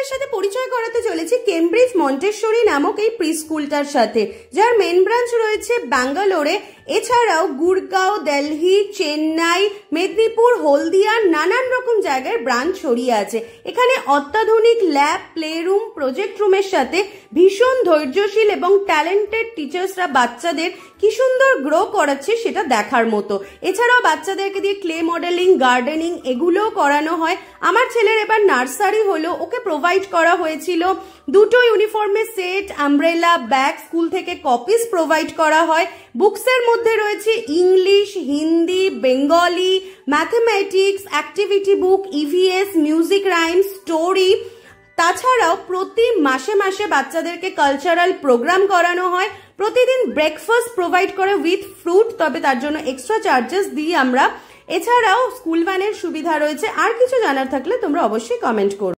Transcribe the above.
তোমাদের সাথে পরিচয় করাতে চলেছি কেমব্রিজ মন্টেশ্বরী নামক এই প্রি স্কুলটার সাথে, যার মেন ব্রাঞ্চ রয়েছে ব্যাঙ্গালোরে। এছাড়াও গুরগাঁও, দিল্লি, চেন্নাই, মেদিনীপুর, হলদিয়া নানান রকম জায়গায় ব্রাঞ্চ ছড়িয়ে আছে। এখানে অত্যাধুনিক ল্যাব, প্লে রুম, প্রজেক্ট রুমের সাথে ভীষণ ধৈর্যশীল এবং ট্যালেন্টেড টিচার্সরা বাচ্চাদের কি সুন্দর গ্রো করাচ্ছে সেটা দেখার মতো। এছাড়াও বাচ্চাদেরকে দিয়ে ক্লে মডেলিং, গার্ডেনিং এগুলোও করানো হয়। আমার ছেলের এবার নার্সারি হলো, ওকে প্রোভাইড করা হয়েছিল দুটো ইউনিফর্মের সেট, আমব্রেলা, ব্যাগ, স্কুল থেকে কপিস প্রোভাইড করা হয়। বুকসের মধ্যে রয়েছে English, Hindi, Bengali, mathematics, activity book, EVS, music, rhyme, story. তাছাড়াও প্রতি মাসে মাসে বাচ্চাদেরকে কালচারাল প্রোগ্রাম করানো হয়। প্রতিদিন ব্রেকফাস্ট প্রোভাইড করে উইথ ফ্রুট, তবে তার জন্য এক্সট্রা চার্জেস দিই আমরা। এছাড়াও স্কুল ভ্যানের সুবিধা রয়েছে। আর কিছু জানার থাকলে তোমরা অবশ্যই কমেন্ট করো।